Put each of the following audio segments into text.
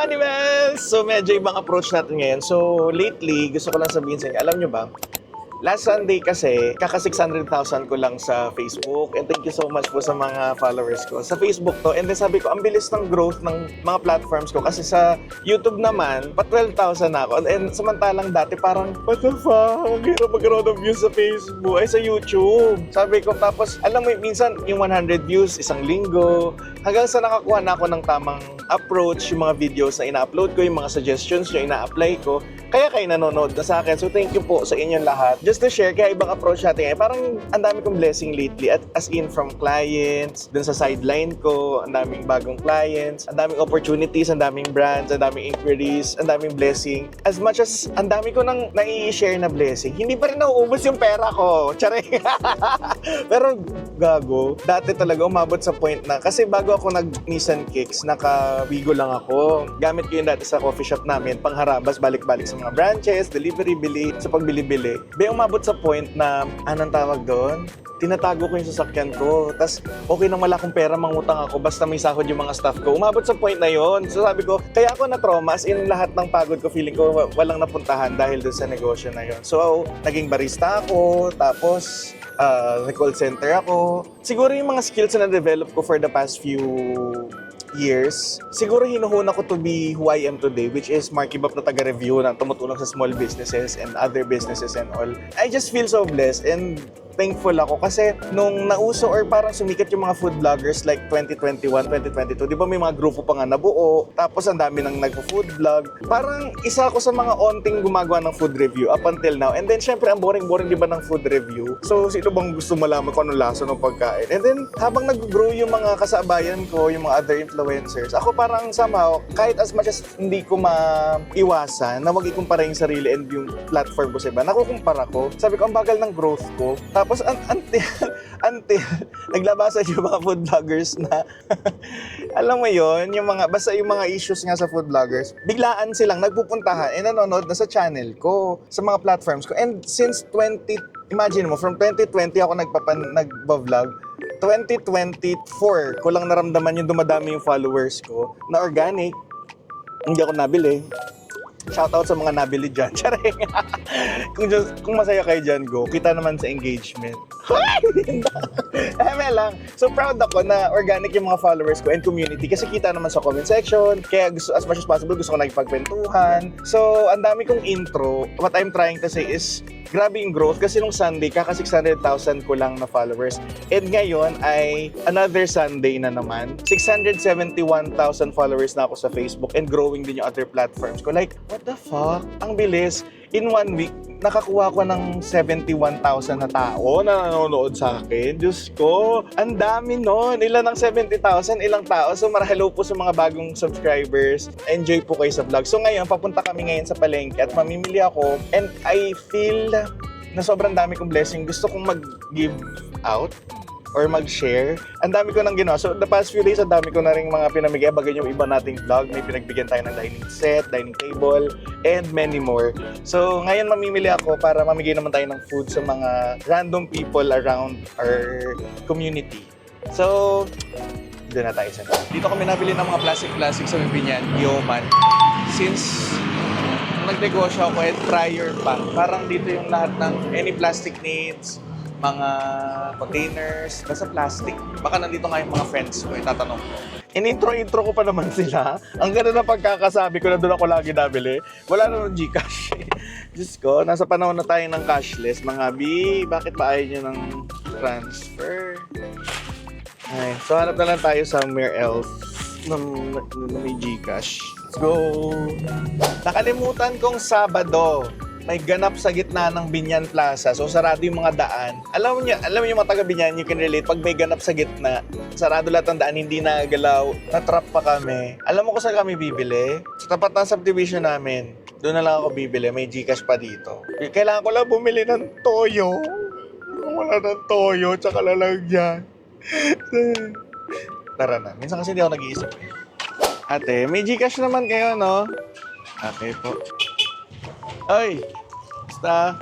Animals! So medyo ibang approach natin ngayon. So lately, gusto ko lang sabihin sa inyo, alam nyo ba, last Sunday kasi, kaka 600,000 ko lang sa Facebook. And thank you so much po sa mga followers ko. Sa Facebook to. And then sabi ko, ang bilis ng growth ng mga platforms ko. Kasi sa YouTube naman, pa 12,000 na ako. And samantalang dati parang, what the fuck? Ang hirap magkaroon ng views sa Facebook. Ay, sa YouTube. Sabi ko, tapos, alam mo, minsan yung 100 views, isang linggo. Hanggang sa nakakuha na ako ng tamang approach, yung mga videos na ina-upload ko, yung mga suggestions yung ina-apply ko. Kaya kayo nanonood na sa akin. So thank you po sa inyong lahat. Just to share, kaya ibang approach natin ngayon. Parang ang dami kong blessing lately. As in from clients, dun sa sideline ko, ang daming bagong clients, ang daming opportunities, ang daming brands, ang daming inquiries, ang daming blessing. As much as ang dami ko nang nai-share na blessing, hindi pa rin nauubos yung pera ko. Charing! Pero gago, dati talaga umabot sa point na, kasi bago ako nag-Nissan Kicks, naka-Wigo lang ako. Gamit ko yun dati sa coffee shop namin, pangharabas, balik-balik sa mga branches, delivery, bili, sa pagbili-bili. Umabot sa point na, anong tawag doon? Tinatago ko yung sasakyan ko. Tapos, okay nang wala akong pera, mangutang ako, basta may sahod yung mga staff ko. Umabot sa point na yon. So sabi ko, kaya ako na-trauma, as in lahat ng pagod ko, feeling ko walang napuntahan dahil doon sa negosyo na yon. So, naging barista ako, tapos, call center ako. Siguro yung mga skills na na-develop ko for the past few years, siguro hinuhuna ko to be who I am today, which is Marky Bap na taga-review na tumutulong sa small businesses and other businesses and all. I just feel so blessed and thankful ako kasi nung nauso or parang sumikat yung mga food vloggers like 2021, 2022, di ba may mga grupo pa nga nabuo, tapos ang dami nang nagpo-food vlog. Parang isa ako sa mga onting gumagawa ng food review up until now. And then syempre ang boring-boring di ba ng food review? So sino bang gusto malaman kung anong lasa ng pagkain? And then habang nag-grow yung mga kasabayan ko, yung mga other influencers, ako parang somehow, kahit as much as hindi ko maiwasan na wag ikumpara yung sarili and yung platform ko sa iba, nakukumpara ko. Sabi ko, ang bagal ng growth ko. Tapos until naglabasan yung mga food vloggers na alam mo yon, yung mga basta yung mga issues nga sa food vloggers, biglaan silang nagpupuntahan and nanonood na sa channel ko, sa mga platforms ko. And since imagine mo, from 2020 ako nagba-vlog, 2024 ko lang naramdaman yung dumadami yung followers ko na organic. Hindi ako nabili. Shoutout sa mga nabili dyan. Charing! kung masaya kayo dyan, go. Kita naman sa engagement. Eme lang. So proud ako na organic yung mga followers ko and community kasi kita naman sa comment section. Kaya gusto, as much as possible, gusto ko nagpagkwentuhan. So, ang dami kong intro. What I'm trying to say is, grabe yung growth kasi nung Sunday, kaka 600,000 ko lang na followers. And ngayon ay another Sunday na naman. 671,000 followers na ako sa Facebook and growing din yung other platforms ko. Like, what the fuck? Ang bilis. In 1 week, nakakuha ko ng 71,000 na tao na nanonood sa akin. Diyos ko, ang dami nun. Ilan ng 70,000, ilang tao. So, hello po sa mga bagong subscribers. Enjoy po kayo sa vlog. So, ngayon, papunta kami ngayon sa palengke at mamimili ako. And I feel na sobrang dami kong blessing. Gusto kong mag-give out or mag-share. Ang dami ko nang ginawa. So, the past few days, ang dami ko na rin mga pinamigay. Bagay yung iba nating vlog. May pinagbigyan tayo ng dining set, dining table, and many more. So, ngayon mamimili ako para mamigay naman tayo ng food sa mga random people around our community. So, doon na tayo sa dito kami nabili ng mga plastic sa Bibinyan, Yoman. Since nagnegosyo ako at prior pa, parang dito yung lahat ng any plastic needs, mga containers, basta plastic. Baka nandito nga yung mga friends ko, itatanong ko. In-intro ko pa naman sila. Ang ganda na pagkakasabi ko na doon ako lagi nabili. Wala na ng Gcash. Diyos ko, nasa panahon na tayo ng cashless. Mga B, bakit ba ayaw nyo ng transfer? Ay, so hanap na lang tayo somewhere else na may Gcash. Let's go! Nakalimutan kong Sabado. May ganap sa gitna ng Binyan Plaza. So, sarado yung mga daan. Alam niyo yung mga taga-Binyan, you can relate. Pag may ganap sa gitna, sarado lahat ng daan, hindi nagalaw. Na-trap pa kami. Alam mo kung saan kami bibili? Sa tapat ng subdivision namin. Doon na lang ako bibili. May Gcash pa dito. Kailangan ko lang bumili ng toyo. Wala ng toyo, tsaka lalagyan. Tara na. Minsan kasi hindi ako nag-iisip. Ate, may Gcash naman kayo, no? Okay po. Ay, basta.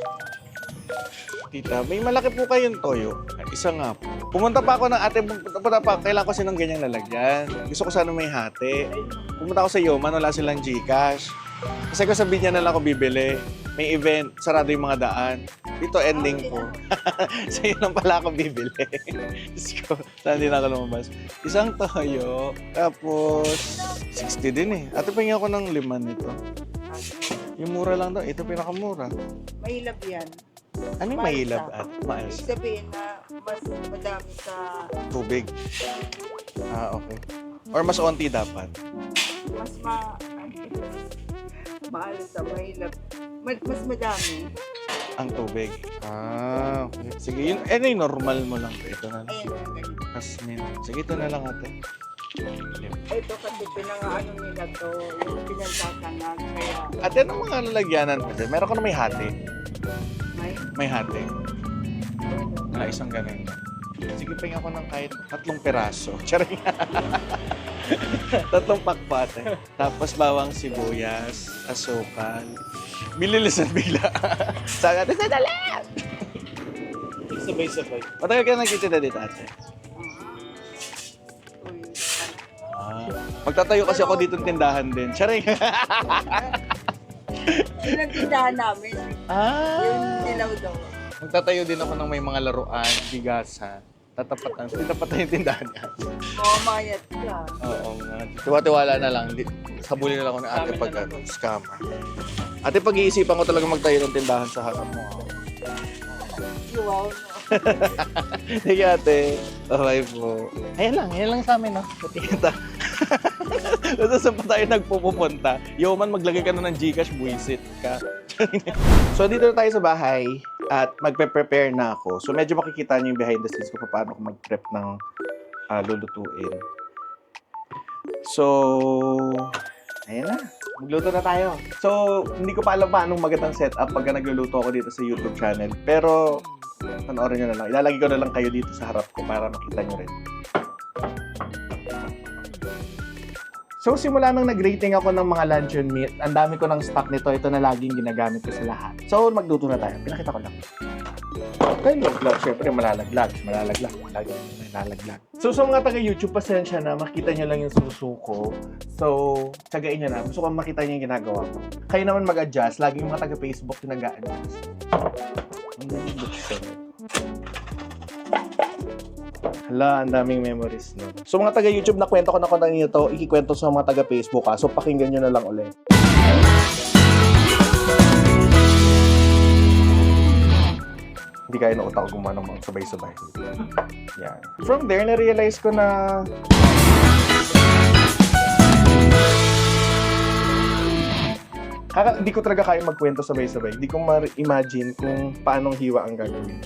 Tita, may malaki po kayong toyo. Isa nga po. Pumunta pa ako ng ate, pumunta pa, kailangan ko kasi ng ganyang lalagyan. Gusto ko sana may hati. Pumunta ako sa Yoman, wala silang Gcash. Kasi ko sabihin niya na lang ako bibili. May event, sarado yung mga daan. Dito ending ko. So yun lang pala ako bibili. Diyos ko, saan din ako lumabas. Isang toyo, tapos 60 din eh. Ate, pahingin ako ng 5 nito. Yung mura lang daw, ito pinakamura. Mahilap yan. Ano yung mahilap at maayos? Ibig sabihin na mas madami sa Tubig. Ah, okay. Or mas onti dapat. mas mahal sa mahilap. Mas madami. Ang tubig. Ah, okay. Sige, yun, yung normal mo lang. Ito na lang. Ayan ang ganito. Kasmin. Sige, ito na lang ate. Ito kasi pinangaano nila to, yung pinagsasanan. Kaya Ate, anong mga lalagyanan mo? Meron ka na may hati. May hati. Na isang ganun. Sige, pahingin ako ng kahit 3 peraso. Charing. 3 pakpate. Tapos bawang sibuyas, asukal. Bililisan bigla. Sabi natin, sadali! Sabay-sabay. Matagal ka nagtitinda dito, ate? Magtatayo kasi ako dito ng tindahan din. Charing. yun ang tindahan namin. Yung dilaw daw. Magtatayo din ako ng may mga laruan, bigasan. Tatapatan yung tindahan niya. Mamayat ka. Oo nga. Tiwa-tiwala na lang. Sabuli na lang ako ng ate pag scammer. Ate, pag-iisipan ko talaga magtayo ng tindahan sa harap mo. Wow. Sige ate. Okay po. Ayan lang sa amin, no? Pati kita. Tapos saan pa tayo nagpupunta? Yoman, maglagay ka na ng Gcash, buwisit ka. So, dito na tayo sa bahay at magpe-prepare na ako. So, medyo makikita niyo yung behind the scenes ko kung paano ako mag-prep ng lulutuin. So, ayan na. Magluto na tayo. So, hindi ko pa alam paanong magandang setup pagka nagluluto ako dito sa YouTube channel. Pero, panoorin nyo na lang. Ilalagay ko na lang kayo dito sa harap ko para makita nyo rin. So, simula nang nag-rating ako ng mga luncheon meat, ang dami ko ng stock nito. Ito na laging ginagamit ko sa lahat. So, magluto na tayo. Pinakita ko lang. Kaya laglag, syempre malalaglag. Laging malalaglag. So, sa mga taga-YouTube, pasensya na. Makita nyo lang yung susuko. So, tsagain nyo na. Gusto ko makita nyo yung ginagawa ko. Kayo naman mag-adjust. Lagi yung mga taga-Facebook yung nag-a-adjust. Ang daming buksan. Hala, ang daming memories no. So mga taga-YouTube, nakwento ko na niyo to, ikikwento sa mga taga-Facebook ha. So pakinggan nyo na lang ulit. Hindi kaya na utak gumawa ng mga sabay-sabay. Yan. From there, na-realize ko na hindi ko talaga kaya magkwento sabay-sabay. Hindi ko ma-imagine kung paanong hiwa ang gagawin.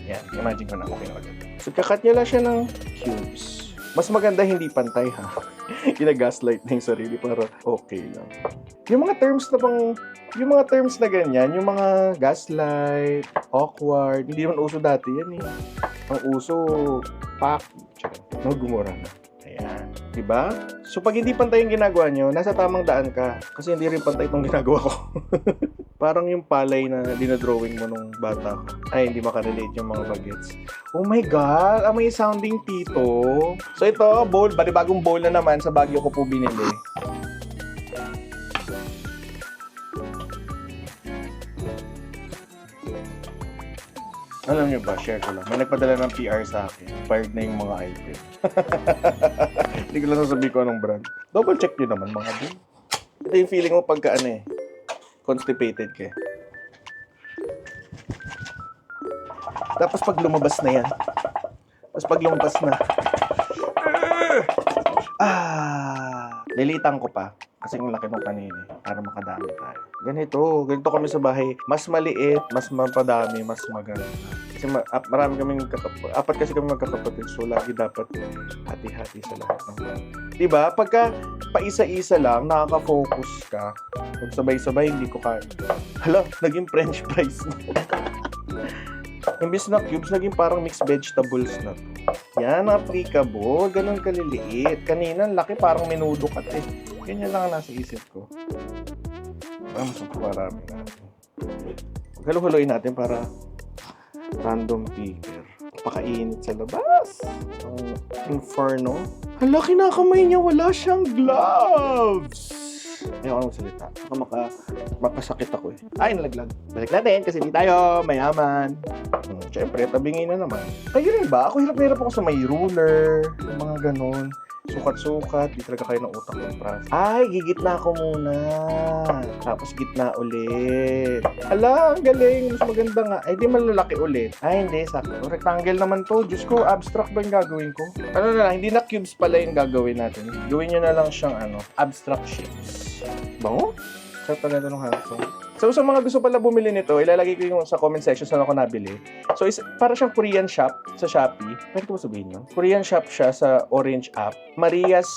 Yan, imagine ko na okay na agad. So, kakat nyo lang siya ng cubes. Mas maganda hindi pantay ha. Gina-gaslight na yung sarili para okay lang. Yung mga terms na ganyan, yung mga gaslight, awkward, hindi naman uso dati yan eh. Ang uso, pak, no, gumura na. Ayan. Diba? So, pag hindi pantay yung ginagawa nyo, nasa tamang daan ka. Kasi hindi rin pantay itong ginagawa ko. Parang yung palay na dinadrawing mo nung bata ko. Ay, hindi makarelate yung mga bagets. Oh my God! May sounding tito. So, ito, bowl. Bagong bowl na naman sa Baguio ko po binili. Alam niyo ba, share ko lang. May nagpadala ng PR sa akin. Expired na yung mga item. Hindi ko lang sasabihin ko anong brand. Double check nyo naman mga din. Ito yung feeling mo pagka constipated ka. Tapos pag lumabas na yan. Lilitan ko pa. Kasi yung laki nung kanina para makadami tayo. Ganito kami sa bahay. Mas maliit, mas mapadami, mas maganda. Kasi marami kaming apat kasi kami magkakapatid. So lagi dapat hati-hati sa lahat ng mga. Diba? Pagka paisa-isa lang, nakaka-focus ka. Pag sabay-sabay, hindi ko kaya. Hala, naging french fries na. Imbis na cubes, naging parang mixed vegetables na to. Yan, applicable. Ganun kaliliit. Kanina, laki parang menudo ka eh. Ganyan lang ang nasa isip ko. Mas marami natin. Paghaluhuluin natin para random picker. Napakainit sa labas. Ang inferno. Hala, kinakamay niya. Wala siyang gloves. Ayaw ko magsalita. Mapasakit ako eh. Ay, nalaglag. Balik natin kasi di tayo mayaman. Siyempre, tabingin na naman. Kayo rin ba? Ako hirap ako sa may ruler. Yung mga ganon. Sukat-sukat. Di talaga kayo ng utak ng pras. Ay, gigitna ako muna. Tapos gitna ulit. Hala, ang galing. Mas maganda nga. Ay, di malalaki ulit. Ay, hindi. Sakto. Rectangle naman to. Diyos ko, abstract ba yung gagawin ko? Ano na lang, hindi na cubes pala yung gagawin natin. Gawin nyo na lang siyang abstract shapes. Bango? Sarap talaga ng hangso. So, sa mga gusto pala bumili nito, ilalagay ko yung sa comment section saan ako nabili. So, para siyang Korean shop sa Shopee. Pwede ko ba sabihin yun? Korean shop siya sa Orange app. Maria's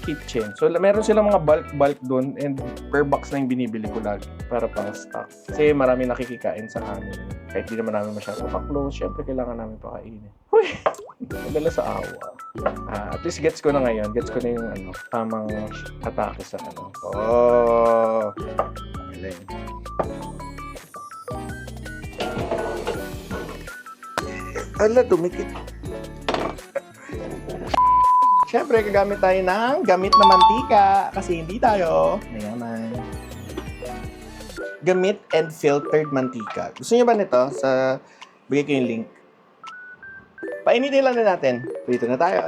Kitchen. So, meron silang mga bulk doon and per box na yung binibili ko lagi para pang stock. Kasi marami nakikikain sa amin. Kahit di naman namin masyadong ka-close, syempre kailangan namin pakainin. Huy! Madala sa awa. At least gets ko na ngayon. Gets ko na yung tamang atake sa Oh! Galing. Ala, dumikit. Siyempre, gagamit tayo ng gamit na mantika kasi hindi tayo mayaman. Gamit and filtered mantika. Gusto niyo ba nito? Bigay ko yung link. Painitin lang na natin. Dito na tayo.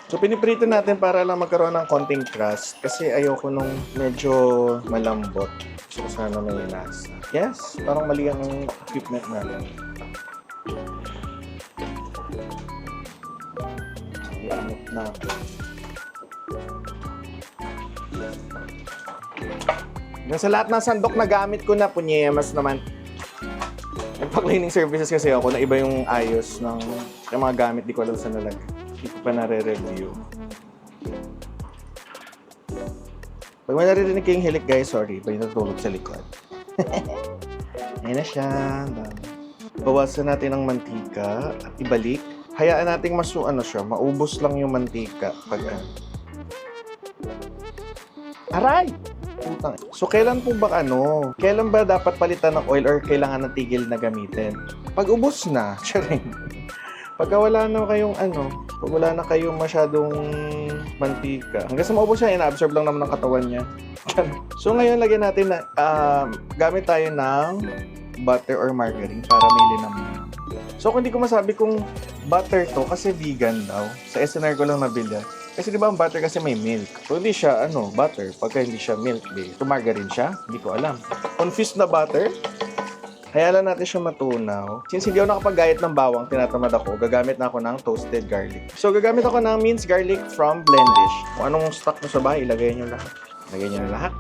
So, piniprito natin para lang magkaroon ng konting crust kasi ayoko nung medyo malambot. So, sana may lasa. Yes, parang mali ang equipment natin. Ianok na ako. Sa lahat ng sandok na gamit ko na, punyemas naman. Nagpa-cleaning services kasi ako na iba yung ayos ng mga gamit, di ko alam saan nalagay. Hindi ko pa nare-review. Pag may naririnig kayong hilik, guys, sorry. Ba yung natulog sa likod. Ayan na siya. Bawasan natin ang mantika at ibalik. Hayaan natin maubos lang yung mantika pag Aray! Putang. So, kailan po ba kailan ba dapat palitan ng oil or kailangan ng tigil na gamitin? Pag ubos na, charing. Pagka wala na kayong pag wala na kayong masyadong mantika, hanggang sa maubos siya, ina-absorb lang naman ng katawan niya. So, ngayon, lagyan natin na, gamit tayo ng butter or margarine para may linamnam. So, kung hindi ko masabi kung butter to, kasi vegan daw. Sa SNR ko lang nabili. Kasi di ba ang butter kasi may milk. So, hindi siya, butter. Pagka hindi siya milk, ito margarine siya. Hindi ko alam. Confused na butter. Kaya lang natin siya matunaw. Since hindi ako nakapag-gayat ng bawang, tinatamad ako, gagamit na ako ng toasted garlic. So, gagamit ako ng minced garlic from Blendish. Kung anong stock mo sa bahay, ilagay nyo lahat. Ilagay nyo na lahat.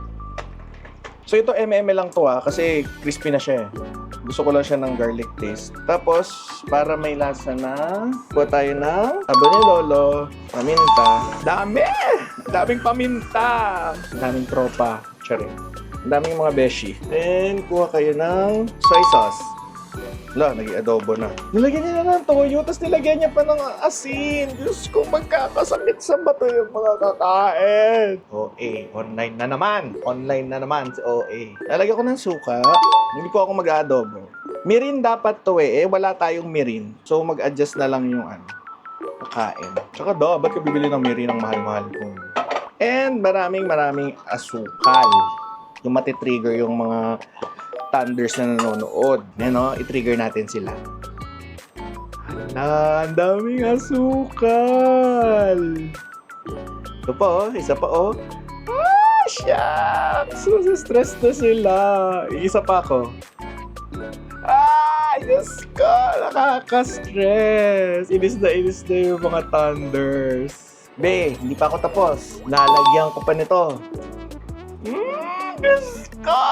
So, ito lang to kasi crispy na siya eh. Gusto ko lang siya ng garlic taste. Tapos, para may lasa na, kuha tayo ng abo ni Lolo, paminta. Dami! Daming paminta! Daming tropa. Charing. Daming mga beshi. Then, kuha kayo ng soy sauce. Wala, naging adobo na. Nilagyan niya na ng toyo, tapos nilagyan niya pa ng asin. Diyos ko, magkakasakit sa bato yung mga kakain. OA, online na naman. Online na naman si OA. Lalagyan ko ng suka. Hindi ko ako mag-adobo. Mirin dapat to wala tayong mirin. So, mag-adjust na lang yung kakain. Tsaka ba't ka bibili ng mirin ng mahal-mahal ko? And maraming asukal. Yung matitrigger yung mga thunders na nanonood. I-trigger natin sila. Hala, ang daming asukal. Ito pa isa pa shucks! Stress na sila. Isa pa ako. Diyos ko! Nakaka-stress. Inis na yung mga thunders. Hindi pa ako tapos. Lalagyan ko pa nito. Diyos ko!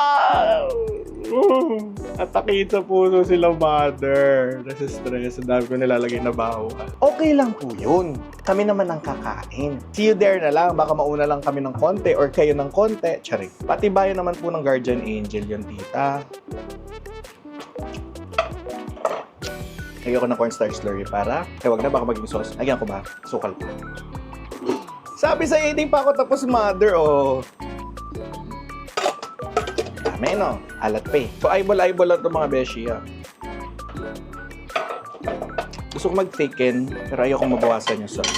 Atakin sa puso sila, mother. Nasa-stress. Ang dami ko nilalagay na bawang. Okay lang po yun. Kami naman ang kakain. See you there na lang. Baka mauna lang kami ng konti or kayo ng konti. Charing. Patibayan naman po ng guardian angel yun, tita. Lagyan ko ng cornstarch slurry para... wag na, baka maging sauce. Lagyan ko ba? Sukal pa. Sabi sa'yo, hindi pa ako tapos mother, oh. Dami, no? Alat pa eh. So, eyeball lang itong mga beshi, ah. Gusto ko mag-thicken, pero ayoko mabawasan yung sauce.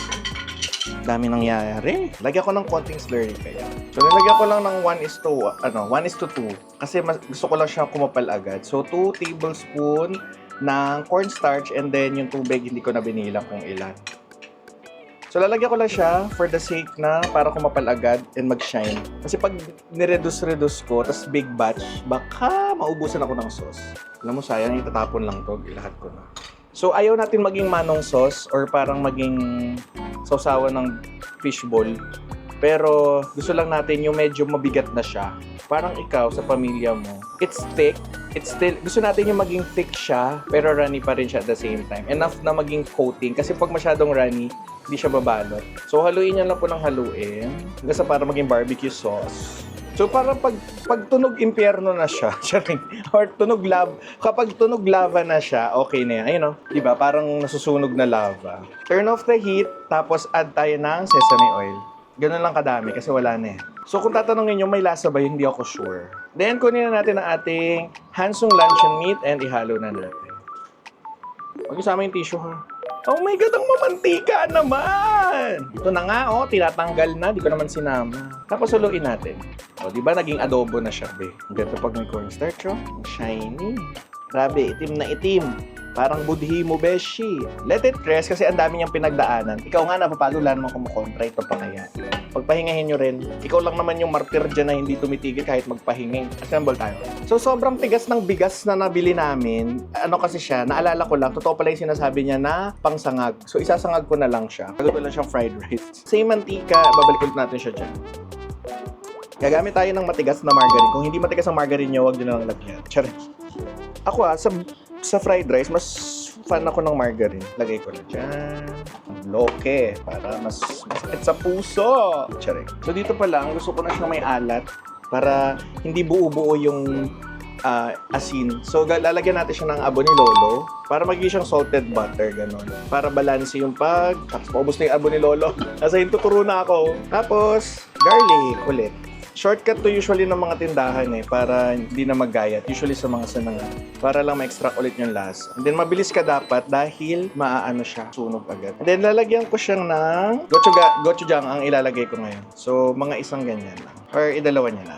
Dami nangyayari. Lagyan ko ng konting slurry kaya. So, nilagyan ko lang ng 1:2. Kasi gusto ko lang siya kumapal agad. So, 2 tablespoon ng cornstarch and then yung tubig, hindi ko na binilang kung ilan. So, lalagyan ko lang siya for the sake na para kumapal agad and mag-shine. Kasi pag nireduce ko, tas big batch, baka maubusan ako ng sauce. Alam mo, sayang, itatapon lang to. Ilahat ko na. So, ayaw natin maging manong sauce or parang maging sausawan ng fishball. Pero, gusto lang natin yung medyo mabigat na siya. Parang ikaw sa pamilya mo. It's thick. It's still, gusto natin yung maging thick siya, pero runny pa rin siya at the same time. Enough na maging coating. Kasi pag masyadong runny, hindi siya babalot. So, haluin niya lang po ng haluin. Hanggang sa para maging barbecue sauce. So, parang pag tunog impyerno na siya, or tunog lava, kapag tunog lava na siya, okay na yan. Ayun, no? Diba? Parang nasusunog na lava. Turn off the heat, tapos add tayo ng sesame oil. Ganun lang kadami kasi wala na eh. So, kung tatanungin nyo, may lasa ba yun? Hindi ako sure. Then, kunin na natin ang ating Hansung luncheon meat and ihalo na natin. Huwag isama yung tissue, ha? Oh my God, ang mamantika naman! Ito na nga, oh, tinatanggal na. Di ko naman sinama. Tapos haluin natin. O, di ba naging adobo na siya, be? Ang ganda pag may cornstarch, oh. Shiny. Grabe, itim na itim. Parang budhi mo, beshi. Let it rest kasi ang dami niyang pinagdaanan. Ikaw nga, napapagod, wala naman kumukontra. Ito pa kaya. Pagpahingahin nyo rin. Ikaw lang naman yung martir dyan na hindi tumitigil kahit magpahingi. Assemble tayo. So, sobrang tigas ng bigas na nabili namin. Ano kasi siya, naalala ko lang, totoo pala yung sinasabi niya na pangsangag. So, isasangag ko na lang siya. Gagawin ko lang siyang fried rice. Same mantika, babalik ulit natin siya dyan. Gagamit tayo ng matigas na margarine. Kung hindi matigas ang margarine nyo, huwag nyo na lang lagyan. Charis. Ako sa fried rice, mas fan ako ng margarine. Lagay ko na dyan. Loke. Para mas masakit sa puso. Charis. So dito pa lang, gusto ko na siyang may alat para hindi buo-buo yung asin. So lalagyan natin siya ng abo ni Lolo para magiging siyang salted butter, ganon. Para balanse yung tapos maubos na yung abo ni Lolo. Nasa yung tuturo na ako. Tapos, garlic ulit. Shortcut to usually ng mga tindahan para hindi na maggayat. Usually sa mga sanangan. Para lang ma-extract ulit yung lasa. And then mabilis ka dapat dahil maaano siya. Sunog agad. And then lalagyan ko siyang ng gochujang ang ilalagay ko ngayon. So mga isang ganyan lang. Or idalawa niya na.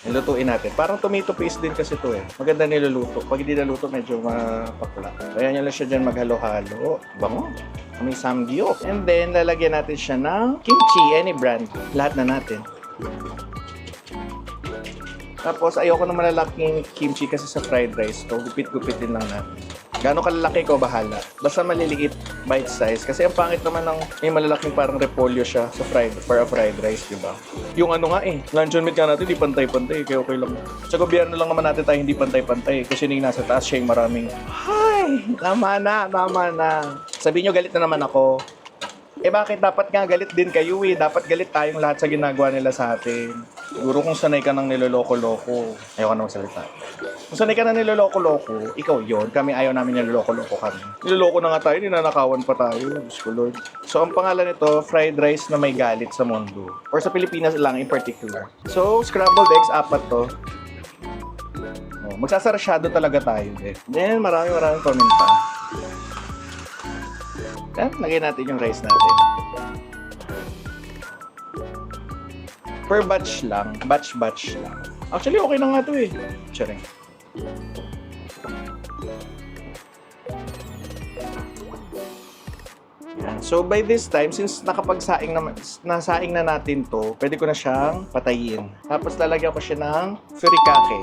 Nilutuin natin. Parang tomato paste din kasi to eh. Maganda niluluto. Pag hindi naluto, medyo mapakula. Kaya nyo lang siya dyan maghalo-halo. Bango. May samgyup. And then lalagyan natin siya ng kimchi. Any brand. Lahat na natin. Tapos, ayoko na malalaking kimchi kasi sa fried rice to. Gupit-gupitin lang natin. Gano'ng kalalaki ko, bahala. Basta maliliit, bite size. Kasi ang pangit naman ng may malalaking parang repolyo siya sa for a fried rice, di ba? Yung ano nga luncheon meat nga natin, di pantay-pantay. Kaya okay lang. Sa gobyerno lang naman natin tayo hindi pantay-pantay. Kasi yung nasa taas siya yung maraming, ay, tama na. Sabihin nyo, galit na naman ako. Bakit dapat nga galit din kayo Dapat galit tayong lahat sa ginagawa nila sa atin. Siguro kung sanay ka ng niloloko-loko. Ayoko na magsalita. Kung sanay ka ng niloloko-loko, ikaw yon. Kami ayaw namin niloloko-loko kami. Niloloko na nga tayo, ninanakawan pa tayo. Diyos ko Lord. So, ang pangalan nito, fried rice na may galit sa mundo. Or sa Pilipinas lang in particular. So, scrambled eggs, 4 to. Magsasarasyado talaga tayo. Then, maraming paminta. Lagay natin yung rice natin. Per batch lang. Batch lang. Actually, okay na nga to Charing. Yan. So, by this time, since nasaing na natin to, pwede ko na siyang patayin. Tapos, lalagyan ko siya ng furikake.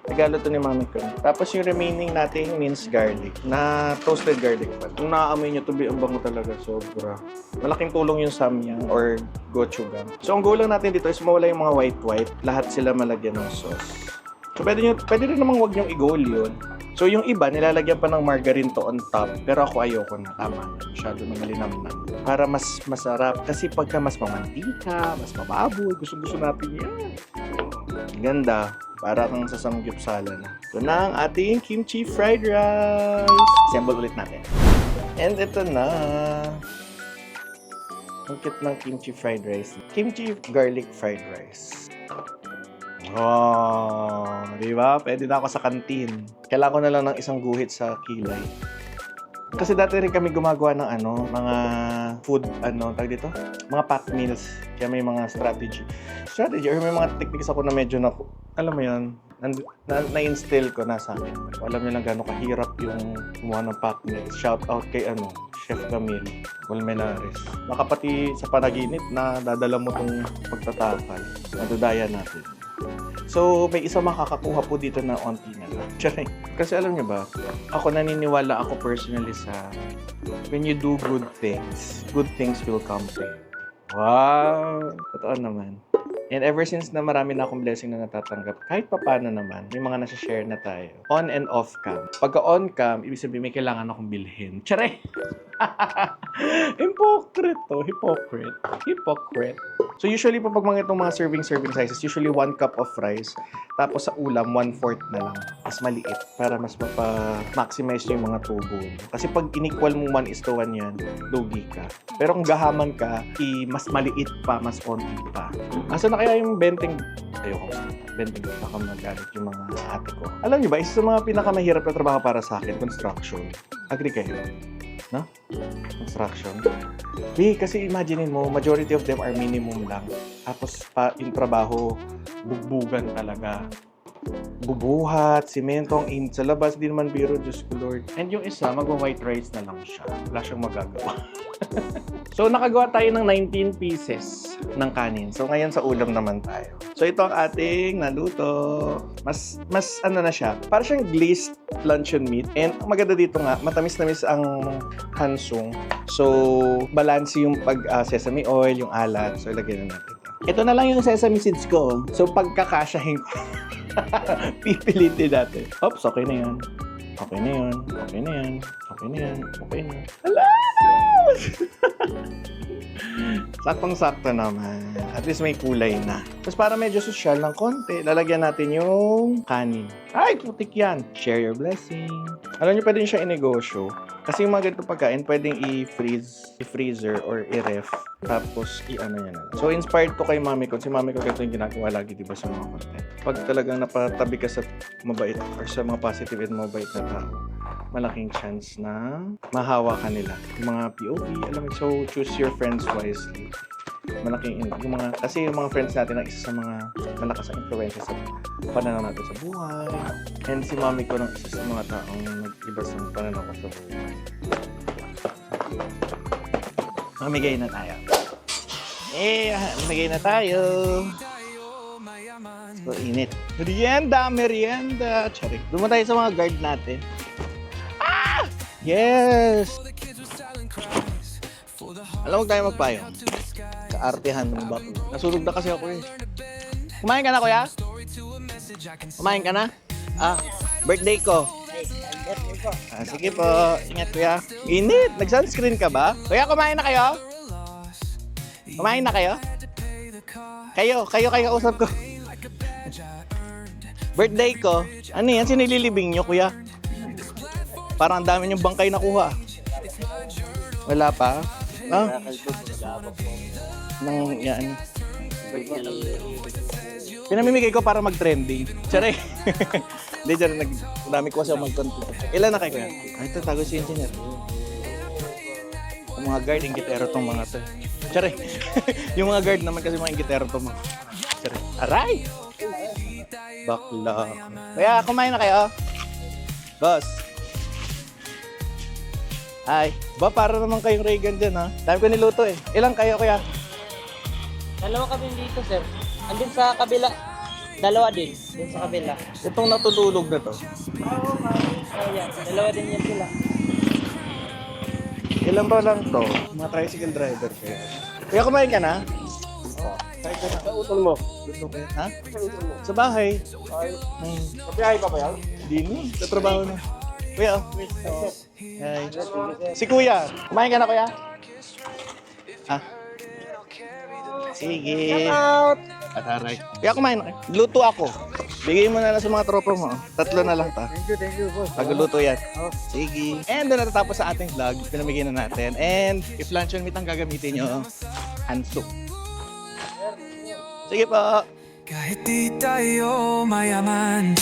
Nagalo to ni mami ko. Tapos yung remaining nating minced garlic na toasted garlic pa. Kung naaamoy nyo, tubi ang bango talaga. Sobra. Malaking tulong yung samyang or gochujang. So ang goal lang natin dito is mawala yung mga white. Lahat sila malagyan ng sauce. So pwede rin namang wag nyong i-goal yun. So yung iba, nilalagyan pa ng margarine to on top. Pero ako ayoko na. Tama. Masyado na malinamnam. Para mas masarap. Kasi pagka mas mamantika, mas mababoy, gusto natin yan. Ganda. Para kang sa samgyupsala na. Ito na ang ating kimchi fried rice. Assemble ulit natin. And ito na. Ang cute ng kimchi fried rice. Kimchi garlic fried rice. Oh, di ba? Pwede na ako sa kantin. Kailangan ko na lang ng isang guhit sa kilay. Kasi dati rin kami gumagawa ng mga food, tawag dito? Mga packed meals. Kaya may mga strategy or may mga techniques ako na medyo alam mo yun, na-instill ko na sa akin. Alam niyo lang gano'ng kahirap yung gumawa ng packed meals. Shout out kay Chef Camille Colmenares. Baka pati sa panaginip na dadala mo tong pagtatakal. Nadadaya natin. So, may isa makakakuha po dito na onti na lang. Charing. Kasi alam niyo ba, ako naniniwala ako personally sa when you do good things will come to you. Wow! Totoo naman. And ever since na marami na akong blessing na natatanggap, kahit papano naman, may mga nasa-share na tayo. On and off cam. Pagka on cam, ibig sabihin may kailangan akong bilhin. Tsare! Hypocrite to. Hypocrite. So usually po pag mga itong mga serving sizes, usually 1 cup of rice, tapos sa ulam, 1/4 na lang. Mas maliit para mas mapa-maximize yung mga tubo. Kasi pag inequal mo 1:1 yan, lugi ka. Pero kung gahaman ka, mas maliit pa, mas konti pa. Asa na kaya yung benteng? Ayoko. Benteng, baka magalit yung mga ate ko. Alam niyo ba, isa sa mga pinakamahirap na trabaho para sa akin, construction. Agree kayo? No? Construction. Kasi imaginein mo, majority of them are minimum lang. Tapos yung trabaho, bugbugan talaga. Bubuhat, simento ang init sa labas, di naman biro, Diyos ko Lord. And yung isa, magwa-white rice na lang siya. Wala siyang magagawa. So, nakagawa tayo ng 19 pieces ng kanin. So, ngayon sa ulam naman tayo. So, ito ang ating naluto. Mas na siya. Para siyang glazed luncheon meat. And ang maganda dito nga, matamis-tamis ang hansung. So, balance yung sesame oil, yung alat. So, ilagay na natin ito. Ito na lang yung sesame seeds ko. So, pagkakasyahin ko, pipilitin natin. Oops, okay na yan. Okay na yan. Okay na yan. Okay na yan. Okay na. Hala! Saktong-sakto naman. At least may kulay na. Tapos para medyo social ng konti, lalagyan natin yung kanin. Ay, putik yan. Share your blessing. Alam niyo, pwede nyo siya inegosyo. Kasi yung mga ganito pagkain, pwedeng i-freezer or i-ref. Tapos, i-ano yan. So, inspired ko kay mami ko. Si mami ko ganito yung ginagawa lagi, diba, sa mga content. Pag talagang napatabi ka sa mabait or sa mga positive and mabait na tao, malaking chance na mahawa ka nila. Yung mga POV, alam mo, so choose your friends wisely. Malaking kasi yung mga friends natin ang isa sa mga malakas ang influensya sa pananaw natin sa buhay. And si mami ko ng isa sa mga taong nag-iba sa pananaw ko sa buhay. Mamigay na tayo. Mamigay na tayo. So, init. Merienda. Charik. Doon tayo sa mga guard natin. Yes! Alam mo tayo magpayong. Kaartehan ng bako. Nasunog na kasi ako eh. Kumain ka na, kuya? Kumain ka na? Birthday ko. Sige po. Ingat, kuya. Init! Nag-sunscreen ka ba? Kuya, kumain na kayo? Kumain na kayo? Kayo usap ko. Birthday ko. Ano yan? Sinililibing nyo, kuya? Parang ang dami niyong bangkay nakuha. Wala pa? Yan. Pinamimigay ko para mag-trending. Tsare. Hindi, dami ko kasi mag-content. Ilan na kayo? Ay, ito, tago si engineer. Yung mga guard, ingitero tong mga to. Tsare. Yung mga guard naman kasi mga ingitero tong mga. Tsare. Aray! Bakla. Kaya, kumain na kayo? Boss. Ay, para naman kayong Reagan dyan, ha? Dami ko niluto, eh. Ilang kayo, kuya? Dalawa kami dito, sir. Andun sa kabila. Dalawa din. Dun sa kabila. Itong natutulog na to. Ayan. Dalawa din yan sila. Ilan ba lang to? Mga tricycle driver kayo. Kuya, kumain ka na? Kain ka na. Sa utol mo? Ha? Sa bahay. Kapiyahe pa ba yan? Hindi mo. Sa trabaho na. Kuya, Hi. Si kuya. Kumain ka na, kuya? Sige. Ataray. Kuya, kumain na. Luto ako. Bigay mo na lang sa mga tropa mo. 3 na lang ta. Thank you, boss. Pagluluto yan. Oh. Sige. And doon natatapos sa ating vlog. Pinamigay na natin. And if luncheon meat ang gagamitin nyo, handsuk. Sige po. Kahit di tayo mayaman,